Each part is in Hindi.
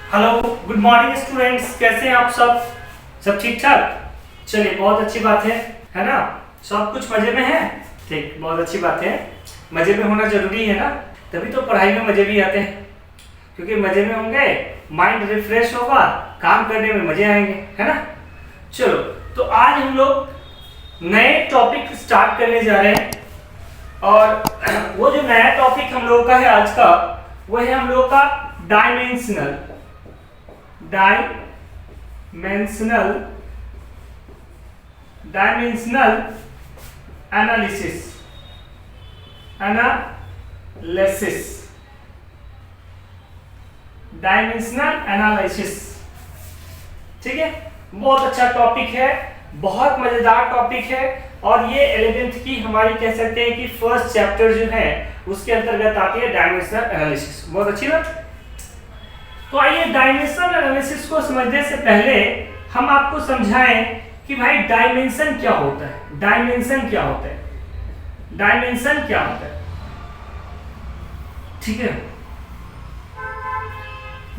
Hello, good morning students. कैसे हैं आप सब ठीक ठाक? चलिए, बहुत अच्छी बात है ना? सब कुछ मजे में है। ठीक, बहुत अच्छी बात है। मजे में होना जरूरी है ना, तभी तो पढ़ाई में मजे भी आते हैं। क्योंकि मजे में होंगे, माइंड रिफ्रेश होगा, काम करने में मजे आएंगे, है ना? चलो, तो आज हम लोग नए टॉपिक स्टार्ट करने जा रहे हैं। और वो जो नया टॉपिक हम लोगों का है आज का, वो है हम लोगों का डायमेंशनल एनालिसिस। ठीक है, बहुत अच्छा टॉपिक है, बहुत मजेदार टॉपिक है। और ये 11th की हमारी कह सकते हैं कि फर्स्ट चैप्टर जो है उसके अंतर्गत आती है डायमेंशनल एनालिसिस। बहुत अच्छी बात। तो आइए, डायमेंशनल एनालिसिस को समझने से पहले हम आपको समझाएं कि भाई डायमेंशन क्या होता है। डायमेंशन क्या होता है? डायमेंशन क्या होता है? ठीक है,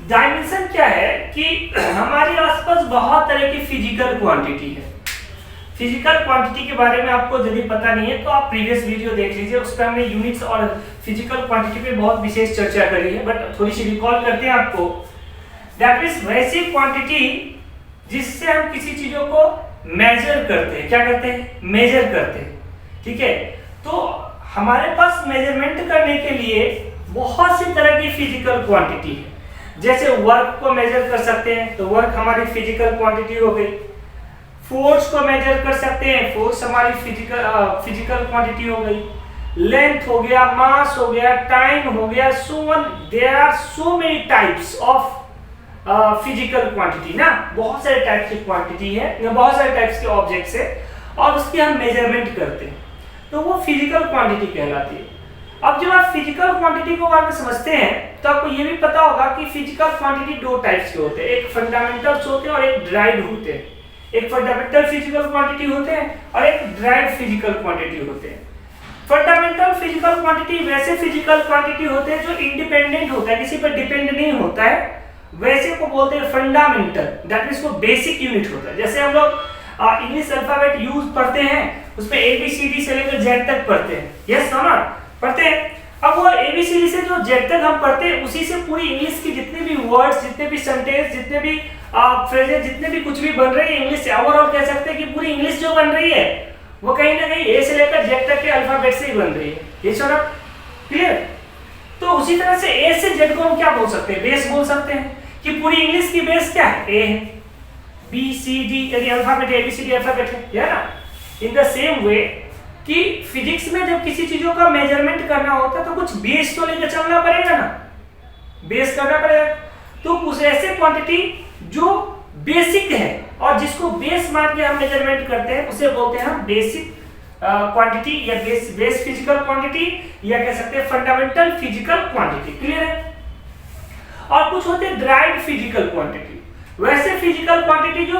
डायमेंशन क्या है कि हमारे आसपास बहुत तरह की फिजिकल क्वांटिटी है। फिजिकल क्वांटिटी के बारे में आपको यदि पता नहीं है तो आप प्रीवियस वीडियो देख लीजिए, उस पर हमने यूनिट्स और फिजिकल क्वांटिटी पे बहुत विशेष चर्चा करी है। बट थोड़ी सी रिकॉल करते हैं आपको। दैट मींस वैसी क्वांटिटी जिससे हम किसी चीजों को मेजर करते हैं। क्या करते हैं? मेजर करते हैं। ठीक है, तो हमारे पास मेजरमेंट करने के लिए बहुत सी तरह की फिजिकल क्वांटिटी है। जैसे वर्क को मेजर कर सकते हैं, तो वर्क हमारी फिजिकल क्वांटिटी हो गई। फोर्स को मेजर कर सकते हैं, फोर्स हमारी फिजिकल क्वांटिटी हो गई। लेंथ हो गया, मास हो गया, टाइम हो गया, so on. There are so many types of physical quantity ना। बहुत सारे टाइप्स की क्वांटिटी है, बहुत सारे टाइप्स के ऑब्जेक्ट्स है और उसकी हम मेजरमेंट करते हैं, तो वो फिजिकल क्वांटिटी कहलाती है। अब जब आप फिजिकल क्वांटिटी को बारे में समझते हैं तो आपको ये भी पता होगा कि फिजिकल क्वांटिटी दो टाइप्स के होते हैं, एक फंडामेंटल्स होते हैं और एक ड्राइव्ड होते हैं। एक फंडामेंटल फिजिकल क्वांटिटी होते हैं और एक ड्राइव्ड फिजिकल क्वांटिटी होते हैं। फंडामेंटल फिजिकल क्वांटिटी वैसे फिजिकल क्वांटिटी होते हैं जो इंडिपेंडेंट होता है, किसी पर डिपेंड नहीं होता है, वैसे को बोलते हैं फंडामेंटल। दैट मींस वो बेसिक यूनिट होता है। जैसे हम लोग इंग्लिश अल्फाबेट यूज पढ़ते हैं, उसमें ABCD से लेकर Z तक पढ़ते हैं। यस और नॉट पढ़ते हैं। अब वो ABCD से जो Z तक हम पढ़ते हैं, उसी से पूरी इंग्लिश की जितने भी वर्ड्स, जितने भी सेंटेंस, जितने भी फ्रेजेस, जितने भी कुछ भी बन रही है इंग्लिश से, ओवरऑल कह सकते हैं कि पूरी इंग्लिश जो बन रही है वो कहीं ना कहीं A से लेकर Z तक के अल्फाबेट से ही बन रही है। ये सब क्लियर? तो उसी तरह से A से Z को हम क्या बोल सकते हैं? बेस बोल सकते हैं कि पूरी इंग्लिश की बेस क्या है? A है। BCD यदि अल्फाबेट ABCD अल्फाबेट है ना। इन द सेम वे कि फिजिक्स में जब किसी चीजों का मेजरमेंट करना होता है तो कुछ बेस तो लेकर चलना पड़ेगा ना, बेस करना पड़ेगा। तो कुछ ऐसे क्वांटिटी जो बेसिक है और जिसको बेस मान के हम मेजरमेंट करते हैं उसे बोलते हैं हम बेसिक क्वांटिटी या बेस फिजिकल क्वांटिटी, या कह सकते हैं फंडामेंटल फिजिकल क्वांटिटी। क्लियर है? और कुछ होते हैं ड्राइव्ड फिजिकल क्वांटिटी। वैसे फिजिकल क्वांटिटी जो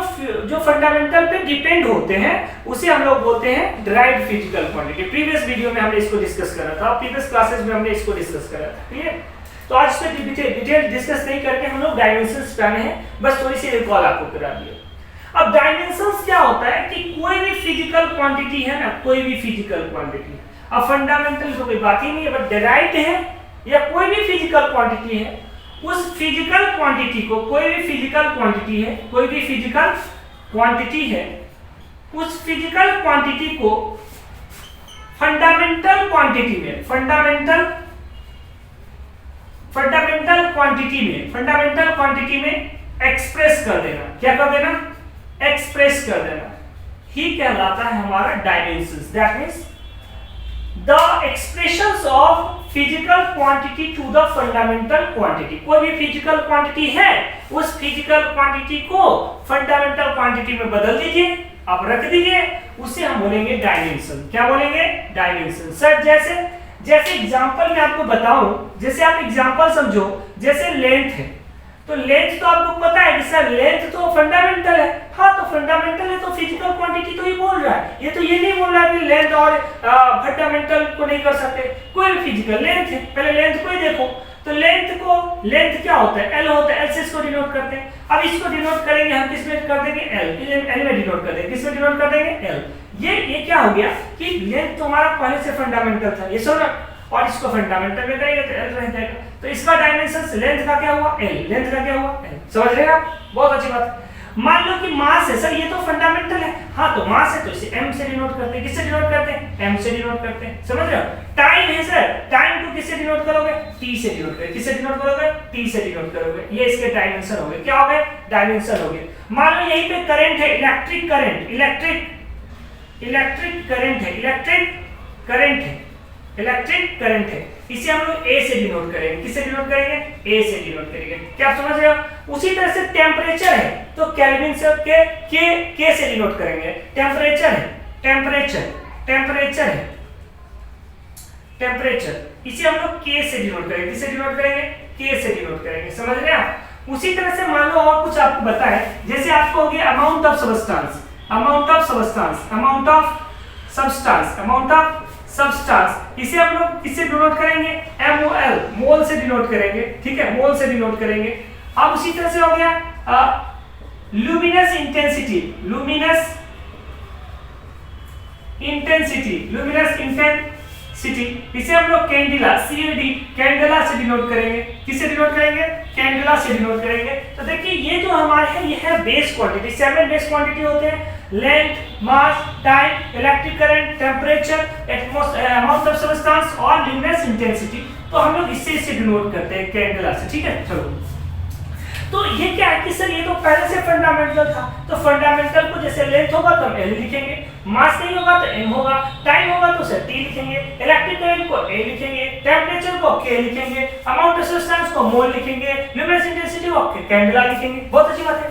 फंडामेंटल पे डिपेंड होते हैं उसे हम लोग बोलते हैं derived physical quantity. Previous video में हमने इसको डिस्कस करा था, प्रीवियस क्लासेस में हमने इसको डिस्कस करा था। क्लियर? तो आज इस पे डिटेल डिस्कस नहीं करके हम लोग डायमेंशंस पे आने हैं, बस थोड़ी सी रिकॉल आपको करा दिया। अब डायमेंशंस क्या होता है कि कोई भी फिजिकल क्वांटिटी है ना, कोई भी फिजिकल क्वांटिटी, अब फंडामेंटल तो कोई बात ही नहीं है, बट डायरेक्ट है या कोई भी फिजिकल क्वांटिटी है, उस फिजिकल क्वांटिटी को, कोई भी फिजिकल क्वांटिटी है, कोई भी फिजिकल क्वांटिटी है, उस फिजिकल क्वांटिटी को फंडामेंटल क्वांटिटी में, फंडामेंटल क्वांटिटी में एक्सप्रेस कर देना। क्या कर देना? एक्सप्रेस कर देना ही कहलाता है हमारा dimensions. That means the expressions of physical quantity to the fundamental quantity. कोई भी फिजिकल क्वांटिटी है, उस फिजिकल क्वांटिटी को फंडामेंटल क्वांटिटी में बदल दीजिए, आप रख दीजिए, उसे हम बोलेंगे डायमेंशन। क्या बोलेंगे? डायमेंशन। सर जैसे एग्जांपल मैं आपको बताऊं, जैसे आप एग्जांपल समझो, जैसे लेंथ है, तो लेंथ तो आपको पता है कि सर लेंथ तो फंडामेंटल है। हाँ, तो फंडामेंटल है तो फिजिकल क्वांटिटी तो ही बोल रहा है, ये तो ये नहीं बोल रहा है कि लेंथ और फंडामेंटल को नहीं कर सकते। कोई भी फिजिकल लेंथ है, पहले लेंथ को ही देखो, तो लेंथ क्या होता है, एल होता है, एल से इसको डिनोट करते हैं। अब इसको डिनोट करेंगे हम किसमें कर देंगे, एल में डिनोट कर देंगे, किसमें डिनोट कर देंगे, एल। ये क्या हो गया कि लेंथ तो हमारा पहले से फंडामेंटल था, ये सुनो, और इसको फंडामेंटल में करेंगे तो एल रह जाएगा। तो इसका डायमेंशन लेंथ का क्या हुआ, एल, लेंथ का क्या हुआ, एल। समझ रहे हैं आप, बहुत अच्छी बात है। मान लो कि मास है सर, ये तो फंडामेंटल है, हाँ तो मास है तो इसे m से डिनोट करते हैं, किससे डिनोट करते हैं, m से डिनोट करते हैं। समझ रहे हो, टाइम है सर, टाइम को किससे डिनोट करोगे, t से डिनोट करोगे, किससे डिनोट करोगे, t से डिनोट करोगे। ये इसके डायमेंशन हो गए, क्या हो गए, डायमेंशन हो गए। मान लो यहीं पे करंट है, इलेक्ट्रिक करंट, इलेक्ट्रिक करंट है, इलेक्ट्रिक करंट है, इसे हम लोग A से डिनोट करेंगे, किससे डिनोट करेंगे, A से डिनोट करेंगे। क्या आप समझ रहे हो। उसी तरह से टेम्परेचर है तो केल्विन से के से डिनोट करेंगे। टेम्परेचर है, टेम्परेचर इसे हम लोग K से डिनोट करेंगे, किससे डिनोट करेंगे, K से डिनोट करेंगे। समझ रहे हैं आप। उसी तरह से मान लो और कुछ आपको बताएं, जैसे आपको हो गया अमाउंट ऑफ सब्सटेंस, इसे हम लोग किससे डिनोट करेंगे, MOL, मोल से डिनोट करेंगे, ठीक है, मोल से डिनोट करेंगे। अब उसी तरह से हो गया लुमिनस इंटेंसिटी, इसे हम लोग कैंडेला, CAD, कैंडेला से डिनोट करेंगे, किससे डिनोट करेंगे, कैंडेला से डिनोट करेंगे। तो देखिए ये जो हमारे है, ये है बेस क्वांटिटी, 7 बेस क्वांटिटी होते हैं, length, mass, time, electric current, temperature, amount of substance और लुमिनस इंटेंसिटी। तो हम लोग इससे डिनोट करते हैं कैंडेला से, ठीक है। चलो, तो ये क्या है कि सर ये तो पहले से फंडामेंटल था, तो फंडामेंटल को जैसे लेंथ होगा तो हम L लिखेंगे, मास नहीं होगा तो M होगा, टाइम होगा तो सर T लिखेंगे, इलेक्ट्रिक करंट को A लिखेंगे, टेम्परेचर को K लिखेंगे, अमाउंट ऑफ सब्सटेंस को मोल लिखेंगे, लुमिनस इंटेंसिटी को कैंडेला लिखेंगे। बहुत अच्छी बात है।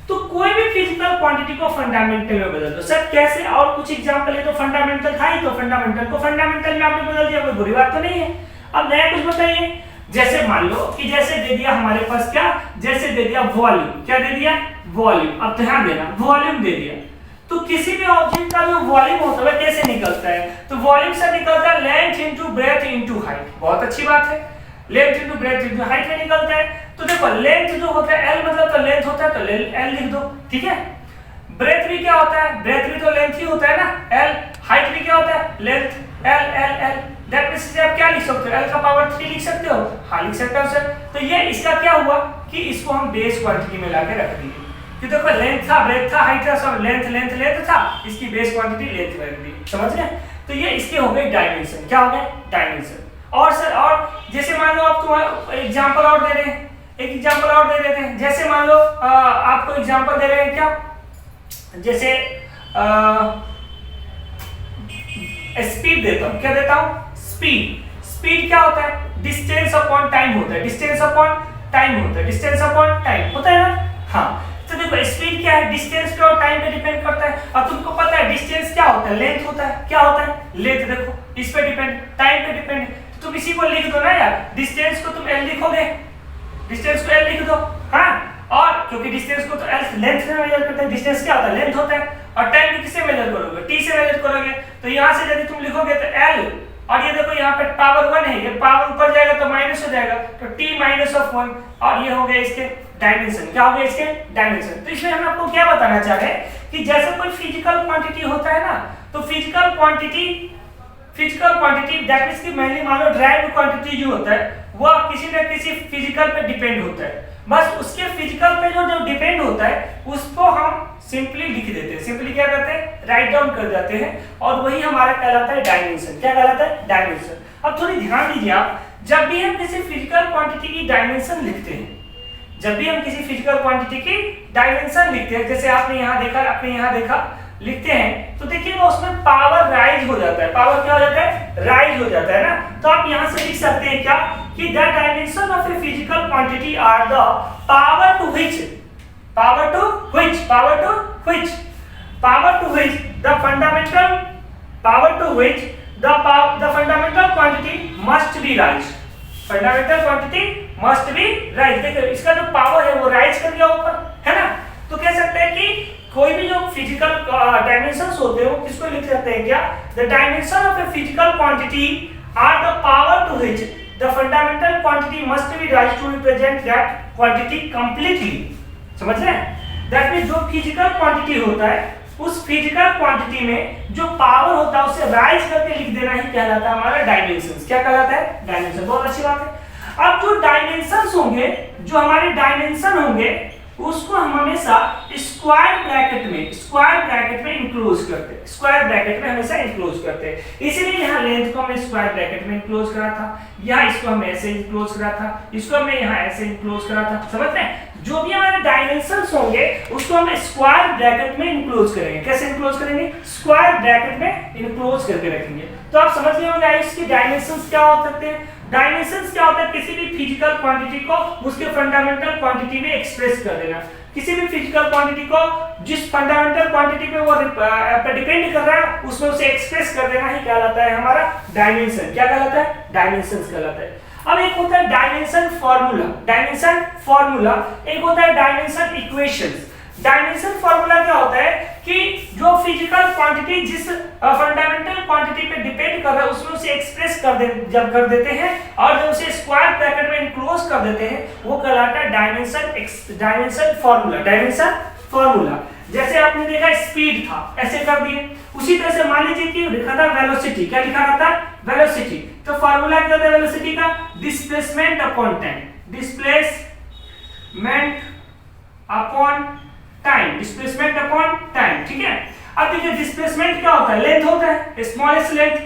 तो कोई भी फिजिकल क्वांटिटी को फंडामेंटल में बदल दो। सर कैसे, और कुछ एग्जांपल है, तो फंडामेंटल था ही तो फंडामेंटल को फंडामेंटल में आपने बदल दिया, कोई बुरी बात तो नहीं है। अब नया कुछ बताइए, जैसे मान लो कि जैसे दे दिया हमारे पास क्या, जैसे दे दिया वॉल्यूम, क्या दे दिया, वॉल्यूम। अब ध्यान देना, वॉल्यूम दे दिया तो किसी भी ऑब्जेक्ट का जो वॉल्यूम होता है कैसे निकलता है, तो वॉल्यूम से निकलता है length into breadth into height. बहुत अच्छी बात है, length into breadth into height में निकलता है। तो देखो लेंथ जो होता है L मतलब तो लेंथ होता है, तो L लिख दो, ठीक है। ब्रेथ भी क्या होता है, ब्रेथ भी तो लेंथ ही होता है ना, L। हाइट भी क्या होता है, लेंथ, L। दैट मींस से आप क्या लिख सकते हो, L का पावर 3 लिख सकते हो, हाँ लिख सकते हो सर। तो ये इसका क्या हुआ कि इसको हम बेस क्वांटिटी में लाके रख दिए, कि देखो लेंथ था, ब्रेथ था, हाइट था, सब लेंथ था, इसकी बेस क्वांटिटी लेंथ रख दी। समझ रहे हैं। तो ये इसके हो गए डायमेंशन, क्या हो गए, डायमेंशन। और सर और जैसे मान लो आप तुम्हारा एग्जांपल और दे रहे हैं, एक एग्जांपल और दे देते हैं। जैसे मान लो आपको एग्जांपल दे रहे हैं क्या, जैसे स्पीड देता हूं, क्या देता हूं, स्पीड क्या होता है, डिस्टेंस अपॉन टाइम होता है, डिस्टेंस अपॉन टाइम होता है ना। हाँ तो देखो स्पीड क्या है, डिस्टेंस पे और टाइम पे डिपेंड करता है। और तुमको पता है डिस्टेंस क्या होता है, लेंथ होता है, क्या होता है, लेंथ। देखो इस पे डिपेंड, टाइम पे डिपेंड। तो तुम इसी को लिख दो ना यार, डिस्टेंस को तुम L लिखोगे, डिस्टेंस को L लिख दो, हाँ। और क्योंकि डिस्टेंस को तो L लेंथ से मेजर करते हैं, डिस्टेंस क्या होता है, लेंथ होता है। और टाइम को किससे मेजर करोगे, T से मेजर करोगे। तो यहाँ से यदि तुम लिखोगे तो L, और ये देखो यहाँ पे पावर 1 है, ये पावर ऊपर जाएगा तो माइनस हो जाएगा, तो T -1। और ये हो गया इसके डायमेंशन, क्या हो गया इसके डायमेंशन। तो इसमें हम आपको क्या बताना चाह रहे हैं कि जैसे कोई फिजिकल क्वांटिटी होता है ना, तो फिजिकल क्वांटिटी दैट मींस कि मेनली मान लो ड्राइव्ड क्वांटिटी जो होता है वो किसी न किसी फिजिकल पे डिपेंड होता है। बस उसके फिजिकल पे जो डिपेंड होता है उसको हम सिंपली लिख देते हैं, सिंपली क्या करते हैं, राइट डाउन कर जाते हैं, और वही हमारा कहलाता है डायमेंशन। क्या कहलाता है, डायमेंशन। अब थोड़ी ध्यान दीजिए आप, जब भी हम किसी फिजिकल क्वांटिटी की डायमेंशन लिखते हैं, जैसे आपने यहाँ देखा लिखते हैं, तो देखिए वो उसमें पावर राइज हो जाता है, पावर क्या हो जाता है, राइज हो जाता है ना। तो आप यहाँ से लिख सकते हैं क्या, कि the dimension of a physical quantity are the power to which the fundamental quantity must be rise। Fundamental quantity must be rise. देखो इसका जो पावर है वो राइज कर गया ऊपर, है ना। तो कह सकते हैं कि कोई भी जो फिजिकल डायमेंशंस होते हैं वो किसको लिख सकते हैं क्या, the dimension of a physical quantity are the power to which the fundamental quantity must be rise to represent that quantity completely. समझ रहे हैं? दैट मींस जो फिजिकल क्वांटिटी होता है उस फिजिकल क्वांटिटी में जो पावर होता है उसे राइज करके लिख देना ही कहलाता है हमारा डायमेंशंस। क्या कहलाता है? डायमेंशन। बहुत अच्छी बात है। अब जो डायमेंशंस होंगे, जो हमारे डायमेंशन होंगे, उसको हम हमेशा स्क्वायर ब्रैकेट में इंक्लोज करते हैं। स्क्वायर ब्रैकेट में हमेशा इंक्लोज करते हैं। इसीलिए यहाँ लेंथ को हमने स्क्वायर ब्रैकेट में इंक्लोज करा था, यहाँ इसको हमने ऐसे इंक्लोज करा था, इसको हमने यहाँ ऐसे इंक्लोज करा था। समझ रहे हैं? जो भी हमारे डायमेंशंस होंगे उसको हम स्क्वायर ब्रैकेट में इंक्लोज करेंगे। कैसे इंक्लोज करेंगे? स्क्वायर ब्रैकेट में इंक्लोज करके रखेंगे। तो आप समझ गए होंगे इसके डायमेंशंस क्या हो सकते हैं। डायमेंशंस क्या होता है? किसी भी फिजिकल क्वांटिटी को उसके फंडामेंटल क्वांटिटी में एक्सप्रेस कर देना। किसी भी फिजिकल क्वांटिटी को जिस फंडामेंटल क्वांटिटी पे वो डिपेंड कर रहा है उसमें उसे एक्सप्रेस कर देना ही कहलाता है हमारा डायमेंशन। क्या कहलाता है? डायमेंशंस कहलाता है। अब एक होता है डायमेंशन फार्मूला, एक होता है डायमेंशन इक्वेशंस। डायमेंशन फार्मूला क्या होता है कि जो फिजिकल क्वांटिटी जिस फंडामेंटल क्वांटिटी पे डिपेंड कर रहा है उसमें उसे एक्सप्रेस कर देते हैं और जब उसे स्क्वायर ब्रैकेट में इंक्लोज कर देते हैं वो कहलाता है डायमेंशन फार्मूला। जैसे आपने देखा स्पीड था, ऐसे कर दिए। उसी तरह से मान लीजिए कि लिखा था वेलोसिटी। क्या लिखा रहता है? वेलोसिटी। तो फार्मूला क्या होता है वेलोसिटी का? Displacement upon time. Displacement upon time. ठीक है? अब देखिए डिस्प्लेसमेंट क्या होता है? लेंथ होता है, smallest length,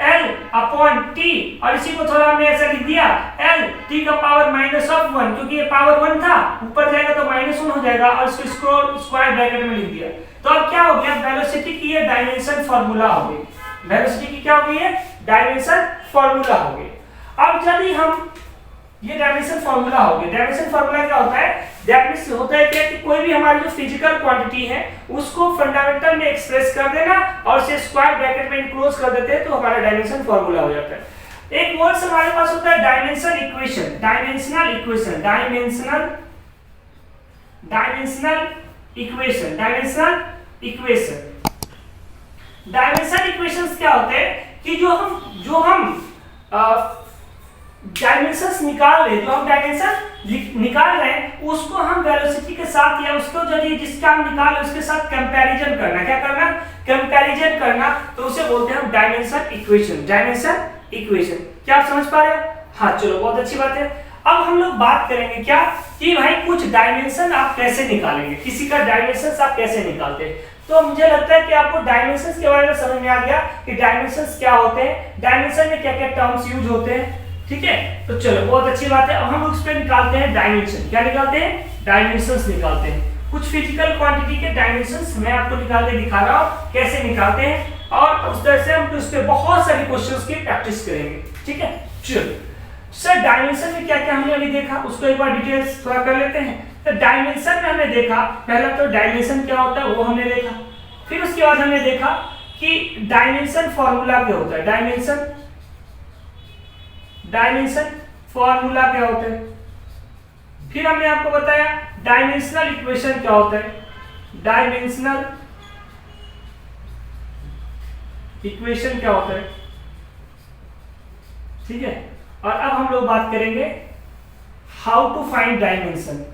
L upon T, और इसी को थोड़ा हमने ऐसा लिख दिया L T का पावर -1, क्योंकि ये पावर 1 था, ऊपर जाएगा तो -1 हो जाएगा, और इसको स्क्वायर ब्रैकेट में लिख दिया। तो अब क्या हो गया? वेलोसिटी की ये डायमेंशन फार्मूला हो गई। वेलोसिटी की क्या हो गई है? डायमेंशन फार्मूला हो गई। अब यदि हम ये डायमेंशन फार्मूला हो गया। डायमेंशन फार्मूला क्या होता है? दैट मींस होता है क्या कि कोई भी हमारी जो फिजिकल क्वांटिटी है उसको फंडामेंटल में एक्सप्रेस कर देना और उसे स्क्वायर ब्रैकेट में इंक्लोज कर देते हैं तो हमारा डायमेंशन फार्मूला हो जाता है। एक वर्ड्स हमारे पास होता है डायमेंशनल इक्वेशन। डायमेंशनल इक्वेशंस क्या होते हैं कि जो हम डायमेंशंस निकाल रहे, जो हम डायमेंशन निकाल रहे हैं उसको हम वेलोसिटी के साथ या उसको यदि जिसका हम निकाल रहे उसके साथ कंपैरिजन करना। क्या करना? कंपैरिजन करना। तो उसे बोलते हैं हम डायमेंशन इक्वेशन। क्या आप समझ पा रहे हो? हाँ, चलो बहुत अच्छी बात है। अब हम लोग बात करेंगे क्या कि भाई कुछ डायमेंशन आप कैसे निकालेंगे, किसी का डायमेंशंस आप कैसे निकालते हैं। तो मुझे लगता है कि आपको डायमेंशंस के बारे में समझ में आ गया कि डायमेंशंस क्या होते हैं, डायमेंशन में क्या क्या टर्म्स यूज होते हैं। ठीक है? तो चलो बहुत अच्छी बात है। अब हम उस पे निकालते हैं डायमेंशन। क्या निकालते हैं? डायमेंशंस निकालते हैं। कुछ फिजिकल क्वांटिटी के डायमेंशंस मैं आपको निकाल के दिखा रहा हूं कैसे निकालते हैं, और उस तरह से हम उस पे बहुत सारी क्वेश्चंस की प्रैक्टिस करेंगे। ठीक है? चलो सर, डायमेंशन में क्या क्या हमने अभी देखा उसको एक बार डिटेल्स थोड़ा कर लेते हैं। तो डायमेंशन में हमने देखा, पहला तो डायमेंशन क्या होता है वो हमने देखा, फिर उसके बाद हमने देखा कि डायमेंशन फार्मूला क्या होता है। डायमेंशन फार्मूला क्या होता है। फिर हमने आपको बताया डायमेंशनल इक्वेशन क्या होता है। डायमेंशनल इक्वेशन क्या होता है। ठीक है? और अब हम लोग बात करेंगे हाउ टू फाइंड डायमेंशन।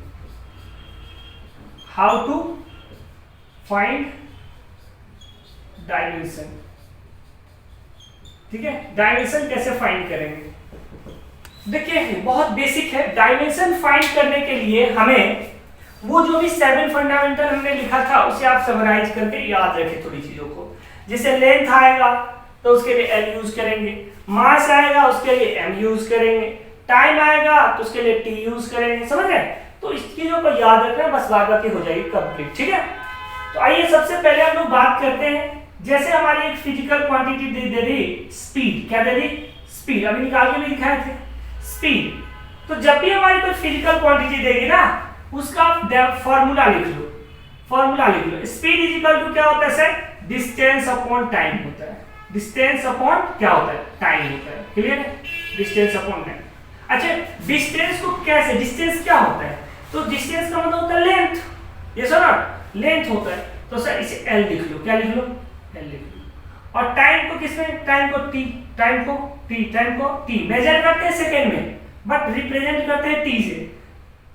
ठीक है? डायमेंशन कैसे फाइंड करेंगे। देखिए बहुत बेसिक है। डायमेंशन फाइंड करने के लिए हमें वो जो भी 7 फंडामेंटल हमने लिखा था उसे आप समराइज करके याद रखें थोड़ी चीजों को। जैसे लेंथ आएगा तो उसके लिए L यूज करेंगे, मास आएगा उसके लिए M यूज करेंगे, टाइम आएगा तो उसके लिए T यूज करेंगे। समझ गए? तो इस चीजों को याद रखना, बस बाकी हो जाएगी कंप्लीट। ठीक है? तो आइए सबसे पहले हम लोग बात करते हैं। जैसे हमारी एक फिजिकल क्वांटिटी दे दी स्पीड। क्या दे दी? स्पीड। अभी निकाल के भी दिखाए थे स्पीड। तो जब भी हमारी कोई फिजिकल क्वांटिटी देगी ना उसका फॉर्मूला लिख लो। स्पीड इज इक्वल टू क्या होता है सर? डिस्टेंस अपॉन टाइम होता है। डिस्टेंस अपॉन क्या होता है? टाइम होता है। क्लियर है? Distance upon time. अच्छा, डिस्टेंस को कैसे, डिस्टेंस क्या होता है? तो डिस्टेंस का मतलब होता है लेंथ। ये सर लेंथ होता है। तो सर इसे L लिख लो। क्या लिख लो? L लिख लो। और टाइम को किसमें? टाइम को T। टाइम को t मेजर करते हैं सेकेंड में बट रिप्रेजेंट करते हैं t से।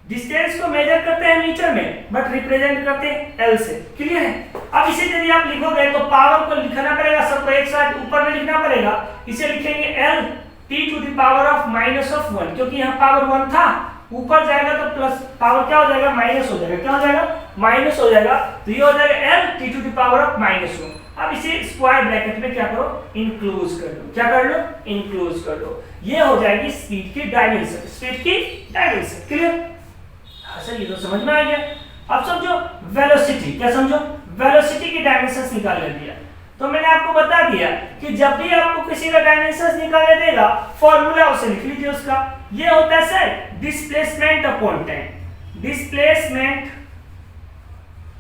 डिस्टेंस को मेजर करते हैं मीटर में बट रिप्रेजेंट करते हैं L से। क्लियर है? अब इसे यदि आप लिखोगे तो पावर को लिखना पड़ेगा, सबको एक साथ ऊपर में लिखना पड़ेगा। इसे लिखेंगे L t to the power of -1, क्योंकि यहाँ पावर 1 था, ऊपर जाएगा तो प्लस पावर क्या हो जाएगा, माइनस हो जाएगा। क्या हो जाएगा? माइनस हो जाएगा। तो ये हो जाएगा L t to the power of -1। अब इसे स्क्वायर ब्रैकेट में क्या करो, इंक्लूज कर लो। क्या कर लो? इंक्लूज कर लो। ये हो जाएगी स्पीड की डायमेंशन, स्पीड की डायमेंशन। क्लियर? सर ये तो समझ में आ गया। अब समझो वेलोसिटी। क्या समझो? वेलोसिटी की डायमेंशंस निकालने दिया तो मैंने आपको बता दिया कि जब भी आपको किसी का डायमेंशंस निकालने देगा फॉर्मूला उसे लिख लीजिए उसका। ये होता है sir displacement upon time. Displacement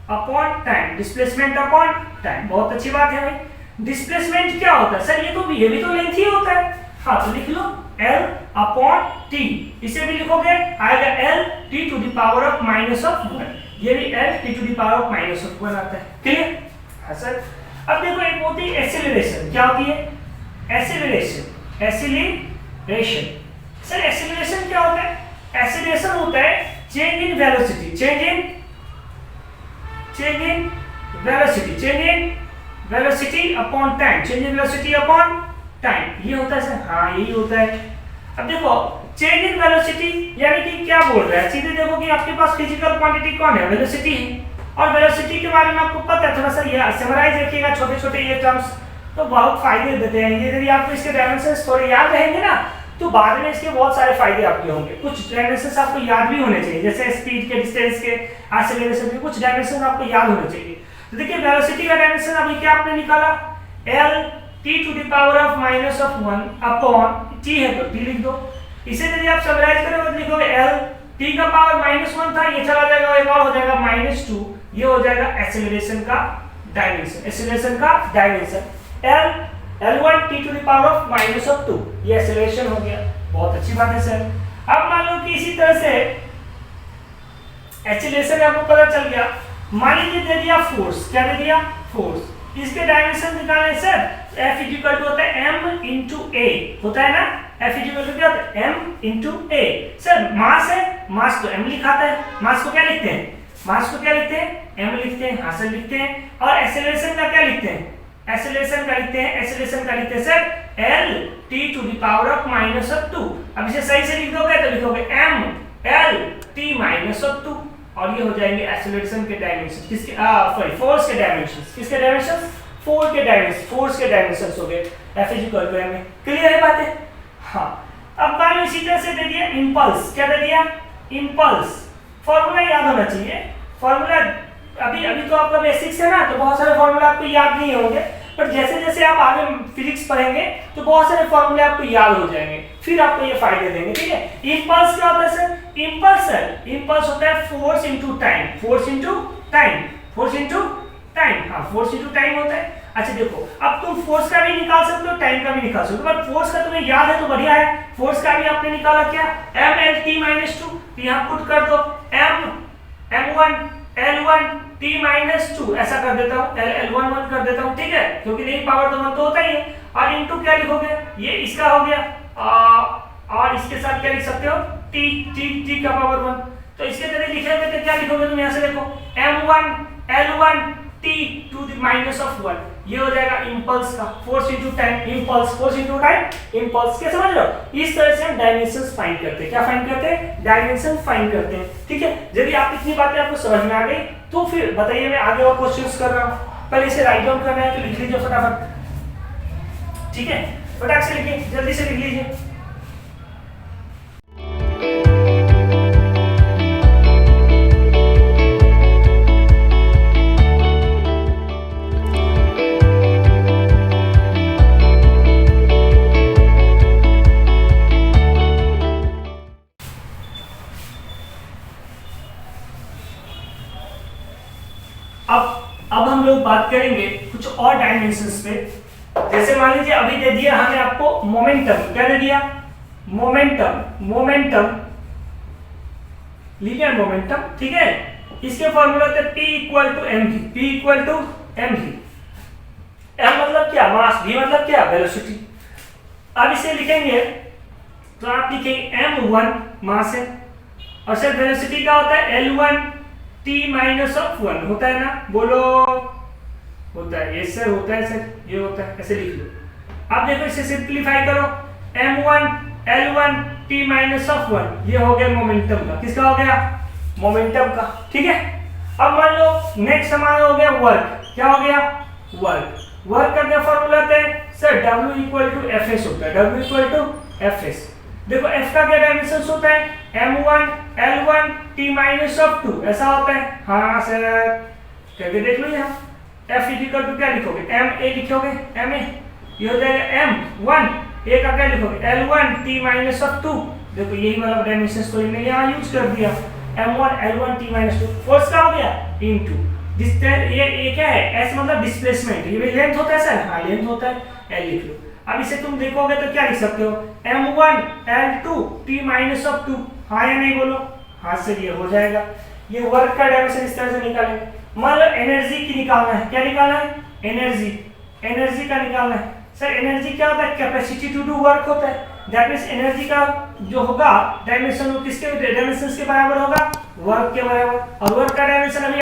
upon time, displacement upon time. बहुत अच्छी बात है भाई। डिस्प्लेसमेंट क्या होता है सर? ये भी तो लेंथ ही होता है। हाँ तो लिख लो L अपॉन t। इसे भी लिखोगे आएगा L t to the power of -1। ये भी L t to the power of -1 आता है। क्लियर? हाँ सर। अब देखो एक होती है एक्सेलरेशन। क्या होती है? एक्सेलरेशन। एक्सेलरेशन सर, एक्सेलरेशन क्या होता है? एक्सेलरेशन होता है change in velocity, change in velocity upon time, change in velocity upon time. ये होता है सर। हाँ यही होता है। अब देखो चेंज इन वेलोसिटी यानी कि क्या बोल रहा है, सीधे देखो कि आपके पास फिजिकल क्वांटिटी कौन है, वेलोसिटी है। और वेलोसिटी के बारे में आपको पता है, थोड़ा सा ये समराइज रखिएगा, छोटे छोटे ये टर्म्स तो बहुत फायदे देते हैं। ये यदि आपको इसके डायमेंशंस थोड़े याद रहेंगे ना तो बाद में इसके बहुत सारे फायदे आपके होंगे। कुछ डायमेंशंस आपको याद भी होने चाहिए, जैसे स्पीड के, डिस्टेंस के, एक्सेलरेशन के कुछ डायमेंशन आपको याद होने चाहिए। तो देखिए वेलोसिटी का डायमेंशन अभी क्या आपने निकाला, L t to the power of -1 upon t है तो t लिख दो। इसे यदि आप समराइज करोगे तो लिखोगे L t का पावर -1 था, ये चला जाएगा, एक और हो जाएगा -2। ये हो जाएगा एक्सेलरेशन का डायमेंशन, एक्सेलरेशन का dimension L1 t to the power of -2। ये एक्सेलरेशन हो गया। बहुत अच्छी बात है सर। अब मान लो कि इसी तरह से एक्सेलरेशन आपको पता चल गया। मान लीजिए दे दिया फोर्स। क्या दे दिया? फोर्स। इसके डायमेंशन निकालने सर F इक्वल टू होता है m into a, होता है ना। F इक्वल टू क्या होता है? m into a। सर मास है, मास तो m लिखाता है। मास को क्या लिखते हैं? मास को क्या लिखते हैं? m लिखते हैं। हाँ सर लिखते हैं। और एक्सेलरेशन का क्या लिखते हैं? एक्सेलरेशन का लिखते हैं, एक्सेलरेशन का लिखते हैं sir L t to the power of -2। अब इसे सही से लिख दोगे तो लिखोगे m L t -2 और ये हो जाएंगे एक्सेलरेशन के डायमेंशन। किसके? सॉरी फोर्स के डायमेंशंस। किसके डायमेंशंस? फोर्स के डायमेंशन, फोर्स के डायमेंशंस हो गए F equal to m। Clear है बातें? हाँ। अब मान लो इसी तरह से दे दिया इंपल्स। क्या दे दिया? इंपल्स। फॉर्मूला याद होना चाहिए। फॉर्मूला अभी तो आपका बेसिक्स है ना, तो बहुत सारे फॉर्मूला आपको याद नहीं होंगे, पर जैसे जैसे आप आगे फिजिक्स पढ़ेंगे तो बहुत सारे फॉर्मूले आपको याद हो जाएंगे, फिर आपको ये फायदे देंगे। ठीक है? इंपल्स क्या होता है सर? इंपल्स होता है force into time, force into time, force into time. हाँ फोर्स इनटू टाइम होता है। अच्छा देखो अब तुम फोर्स का भी निकाल सकते हो, टाइम का भी निकाल सकते हो, पर फोर्स का तुम्हें याद है तो बढ़िया है। फोर्स का भी आपने निकाला क्या? m/t-2। यहाँ पुट कर दो m1 L1 t-2 ऐसा कर देता हूँ, L1 कर देता हूँ। ठीक है? क्योंकि नहीं पावर तो 1 तो होता ही है। और इनटू क्या लिखोगे? ये इसका हो गया और इसके साथ क्या लिख सकते हो? t का पावर 1। तो इसके तरह लिखेंगे तो क्या लिखोगे तुम? यहाँ से देखो m1 L1 t to the -1। ये हो जाएगा इंपल्स का force into time, impulse force into time, impulse. क्या समझ रहे हो? इस तरह से हम डायमेंशंस फाइंड करते हैं। क्या फाइंड करते हैं? डायमेंशन फाइंड करते हैं। ठीक है? यदि आप इतनी बातें आपको समझ में आ गई तो फिर बताइए मैं आगे और क्वेश्चंस कर रहा हूं। पहले इसे राइट डाउन करना है तो लिख लीजिए फटाफट। ठीक है? फटाफट से लिखिए, जल्दी से लिख लीजिए। अब हम लोग बात करेंगे कुछ और डायमेंशंस पे। जैसे मान लीजिए अभी दे दिया हमें आपको मोमेंटम। क्या दे दिया? Momentum linear momentum. ठीक है? इसके फॉर्मूला होता है P equal to mv। P equal to mv। m मतलब क्या? मास। v मतलब क्या? वेलोसिटी। अब इसे लिखेंगे तो आप लिखेंगे m1 मास है, और सर वेलोसिटी क्या होता है L1 t माइनस ऑफ 1 होता है ना, बोलो होता है, ये सर होता है सर, ये होता है, ऐसे लिख लो। अब देखो इसे सिंपलीफाई करो, m1 L1 t minus of 1, ये हो गया मोमेंटम का, किसका हो गया मोमेंटम का, ठीक है। अब मान लो नेक्स्ट हमारा हो गया वर्क, क्या हो गया वर्क, वर्क का क्या फॉर्मूला होता है sir W equal to Fs होता है, W इक्वल टू Fs। देखो F का क्या डायमेंशन होता है m1 L1 t minus of 2, ऐसा होता है, हाँ सर करके देख लो यहाँ। F इक्वल टू क्या लिखोगे ma लिखोगे, ma ये हो जाएगा m1, a का क्या लिखोगे L1 t माइनस ऑफ 2, देखो यही वाला डायमेंशन तो इन्हें यहाँ यूज कर दिया, m1 L1 t minus 2, force का हो गया इनटू ये क्या है s मतलब डिस्प्लेसमेंट, ये भी लेंथ होता है सर, हाँ लेंथ होता है, l लिख लो। अब इसे तुम देखोगे तो क्या लिख सकते हो m1 L2 t minus of 2, हाँ या नहीं बोलो, हाँ से ये हो जाएगा। ये वर्क का डायमेंशन इस तरह से निकालेंगे। मान लो एनर्जी की निकालना है, क्या निकालना है एनर्जी, एनर्जी का निकालना है सर। एनर्जी क्या होता है कैपेसिटी टू डू वर्क होता है, दैट मींस एनर्जी का जो होगा डायमेंशन वो किसके डायमेंशंस के बराबर होगा वर्क के बराबर, और वर्क का डायमेंशन अभी